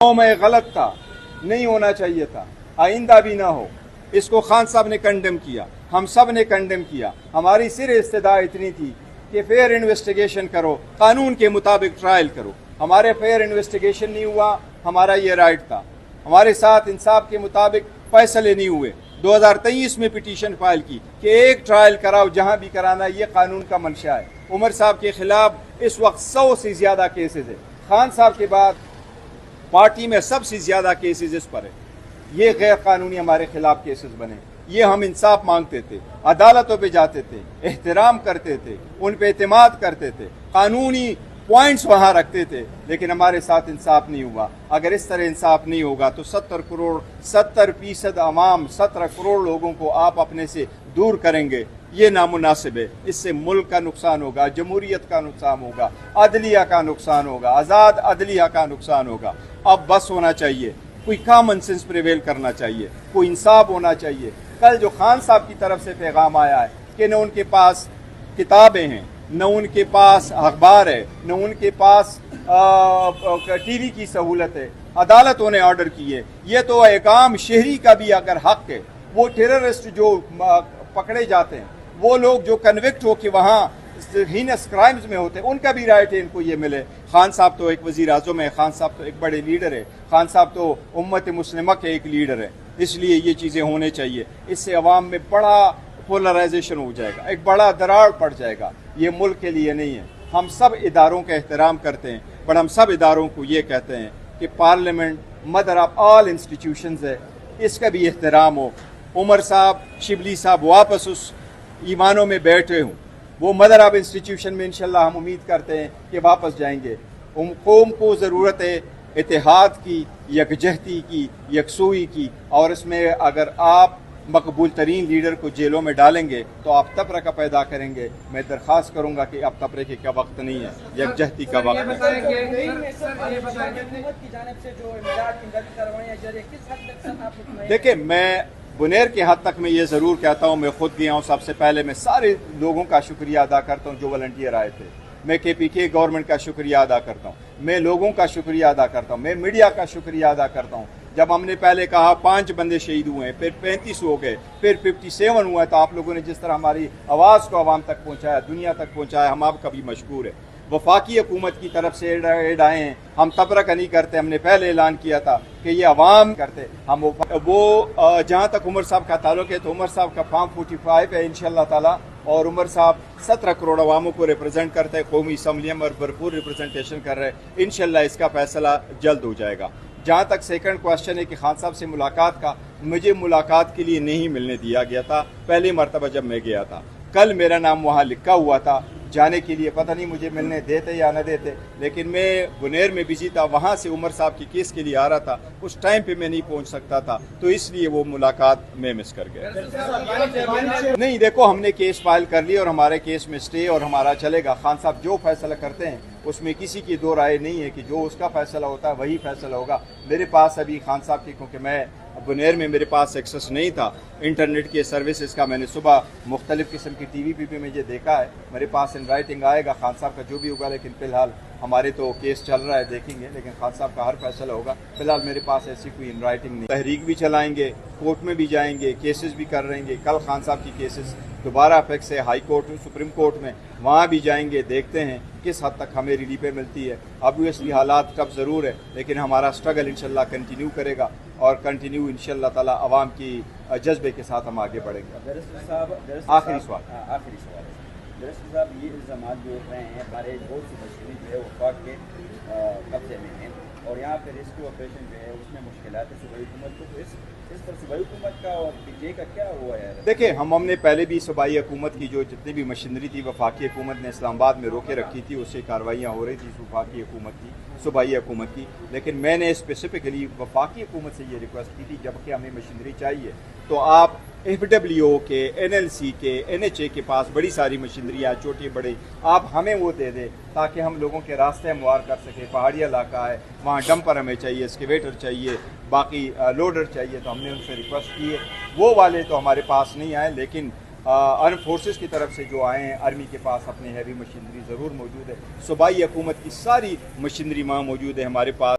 میں غلط تھا, نہیں ہونا چاہیے تھا, آئندہ بھی نہ ہو. اس کو خان صاحب نے کنڈیم کیا, ہم سب نے کنڈیم کیا. ہماری صرف استدعا اتنی تھی کہ فیئر انویسٹیگیشن کرو, قانون کے مطابق ٹرائل کرو. ہمارے فیئر انویسٹیگیشن نہیں ہوا, ہمارا یہ رائٹ تھا. ہمارے ساتھ انصاف کے مطابق فیصلے نہیں ہوئے. 2023 میں پٹیشن فائل کی کہ ایک ٹرائل کراؤ جہاں بھی کرانا, یہ قانون کا منشا ہے. عمر صاحب کے خلاف اس وقت 100 سے زیادہ کیسز ہیں. خان صاحب کے بعد پارٹی میں سب سے زیادہ کیسز اس پر ہے. یہ غیر قانونی ہمارے خلاف کیسز بنے. یہ ہم انصاف مانگتے تھے, عدالتوں پہ جاتے تھے, احترام کرتے تھے, ان پہ اعتماد کرتے تھے, قانونی پوائنٹس وہاں رکھتے تھے, لیکن ہمارے ساتھ انصاف نہیں ہوا. اگر اس طرح انصاف نہیں ہوگا تو 70% عوام, 17 کروڑ لوگوں کو آپ اپنے سے دور کریں گے. یہ نامناسب ہے. اس سے ملک کا نقصان ہوگا, جمہوریت کا نقصان ہوگا, عدلیہ کا نقصان ہوگا, آزاد عدلیہ کا نقصان ہوگا. اب بس ہونا چاہیے, کوئی کامن سینس پریویل کرنا چاہیے, کوئی انصاف ہونا چاہیے. کل جو خان صاحب کی طرف سے پیغام آیا ہے کہ نہ ان کے پاس کتابیں ہیں, نہ ان کے پاس اخبار ہے, نہ ان کے پاس ٹی وی کی سہولت ہے, عدالتوں نے آرڈر کیے. یہ تو ایک عام شہری کا بھی اگر حق ہے, وہ ٹیررسٹ جو پکڑے جاتے ہیں, وہ لوگ جو کنوکٹ ہو کے وہاں ہینس کرائمز میں ہوتے ہیں, ان کا بھی رائٹ ہے ان کو یہ ملے. خان صاحب تو ایک وزیر اعظم ہے, خان صاحب تو ایک بڑے لیڈر ہے, خان صاحب تو امت مسلمہ کے ایک لیڈر ہے. اس لیے یہ چیزیں ہونے چاہیے. اس سے عوام میں بڑا پولرائزیشن ہو جائے گا, ایک بڑا دراڑ پڑ جائے گا. یہ ملک کے لیے نہیں ہے. ہم سب اداروں کا احترام کرتے ہیں, پر ہم سب اداروں کو یہ کہتے ہیں کہ parliament mother of all institutions ہے, اس کا بھی احترام ہو. عمر صاحب, شبلی صاحب واپس اس ایوانوں میں بیٹھے ہوں, وہ مدر آف انسٹیٹیوشن میں انشاءاللہ ہم امید کرتے ہیں کہ واپس جائیں گے. قوم کو ضرورت ہے اتحاد کی, یکجہتی کی, یکسوئی کی, اور اس میں اگر آپ مقبول ترین لیڈر کو جیلوں میں ڈالیں گے تو آپ تفرقہ پیدا کریں گے. میں درخواست کروں گا کہ اب تفرقے کا وقت نہیں ہے, یکجہتی کا وقت ہے. دیکھیں, میں بنیر کے حد تک میں یہ ضرور کہتا ہوں, میں خود گیا ہوں. سب سے پہلے میں سارے لوگوں کا شکریہ ادا کرتا ہوں جو والنٹیئر آئے تھے. میں KPK گورنمنٹ کا شکریہ ادا کرتا ہوں, میں لوگوں کا شکریہ ادا کرتا ہوں, میں میڈیا کا شکریہ ادا کرتا ہوں. جب ہم نے پہلے کہا 5 بندے شہید ہوئے ہیں, پھر 35 ہو گئے, پھر 57 ہوا ہے, تو آپ لوگوں نے جس طرح ہماری آواز کو عوام تک پہنچایا, دنیا تک پہنچایا, ہم آپ کا بھی مشکور ہے. وفاقی حکومت کی طرف سے ایڈ آئے ہیں, ہم تفرقہ نہیں کرتے. ہم نے پہلے اعلان کیا تھا کہ یہ عوام کرتے. ہم وہ جہاں تک عمر صاحب کا تعلق ہے, تو عمر صاحب کا فارم 45 ہے انشاءاللہ تعالی, اور عمر صاحب 17 کروڑ عواموں کو ریپرزینٹ کرتے ہیں, قومی اسمبلی میں, اور بھرپور ریپرزنٹیشن کر رہے ہیں. انشاءاللہ اس کا فیصلہ جلد ہو جائے گا. جہاں تک سیکنڈ کوشچن ہے کہ خان صاحب سے ملاقات کا, مجھے ملاقات کے لیے نہیں ملنے دیا گیا تھا پہلی مرتبہ جب میں گیا تھا. کل میرا نام وہاں لکھا ہوا تھا جانے کے لیے, پتہ نہیں مجھے ملنے دیتے یا نہ دیتے, لیکن میں بنیر میں بزی تھا. وہاں سے عمر صاحب کی کیس کے لیے آ رہا تھا, اس ٹائم پہ میں نہیں پہنچ سکتا تھا, تو اس لیے وہ ملاقات میں مس کر گیا. نہیں, دیکھو, ہم نے کیس فائل کر لی اور ہمارے کیس میں سٹے اور ہمارا چلے گا. خان صاحب جو فیصلہ کرتے ہیں اس میں کسی کی دو رائے نہیں ہے کہ جو اس کا فیصلہ ہوتا ہے وہی فیصلہ ہوگا. میرے پاس ابھی خان صاحب کی, کیونکہ میں بنیر میں میرے پاس ایکسس نہیں تھا انٹرنیٹ کے سروسز کا, میں نے صبح مختلف قسم کی ٹی وی پہ بھی مجھے دیکھا ہے. میرے پاس ان رائٹنگ آئے گا خان صاحب کا جو بھی ہوگا, لیکن فی الحال ہمارے تو کیس چل رہا ہے, دیکھیں گے, لیکن خان صاحب کا ہر فیصلہ ہوگا. فی الحال میرے پاس ایسی کوئی ان رائٹنگ نہیں. تحریک بھی چلائیں گے, کورٹ میں بھی جائیں گے, کیسز بھی کر رہیں گے. کل خان صاحب کی کیسز دوبارہ اپیکس ہے ہائی کورٹ, سپریم کورٹ میں, وہاں بھی جائیں گے. دیکھتے ہیں کس حد تک ہمیں ریلیفیں ملتی ہے. obviously حالات ٹف ضرور ہے, لیکن ہمارا سٹرگل انشاءاللہ کنٹینیو کرے گا, اور کنٹینیو انشاءاللہ تعالی عوام کی جذبے کے ساتھ ہم آگے بڑھیں گے. آخری سوال. درست صاحب, یہ الزامات جو اٹھ رہے ہیں, ہمارے بہت سی مشینری جو ہے وفاق کے قبضے میں ہیں, اور یہاں پہ ریسکیو آپریشن جو ہے اس میں مشکلات ہے صوبائی حکومت کو, تو اس پر صوبائی حکومت کا اور PJ کا کیا ہوا ہے؟ دیکھیں, ہم نے پہلے بھی صوبائی حکومت کی جو جتنی بھی مشینری تھی وفاقی حکومت نے اسلام آباد میں روکے رکھی تھی, اس سے کارروائیاں ہو رہی تھی وفاقی حکومت کی, صوبائی حکومت کی. لیکن میں نے اسپیسیفکلی وفاقی حکومت سے یہ ریکویسٹ کی تھی, جبکہ ہمیں مشینری چاہیے تو آپ FWO کے, NLC کے, NHA کے پاس بڑی ساری مشینریاں چھوٹی بڑی, آپ ہمیں وہ دے دیں تاکہ ہم لوگوں کے راستے ہموار کر سکیں. پہاڑی علاقہ ہے, وہاں ڈمپر ہمیں چاہیے, اسکیویٹر چاہیے, باقی لوڈر چاہیے. تو ہم نے ان سے ریکویسٹ کی ہے. وہ والے تو ہمارے پاس نہیں آئے, لیکن آرم فورسز کی طرف سے جو آئے ہیں, آرمی کے پاس اپنی ہیوی مشینری ضرور موجود ہے. صوبائی حکومت کی ساری مشینری وہاں موجود ہے ہمارے پاس.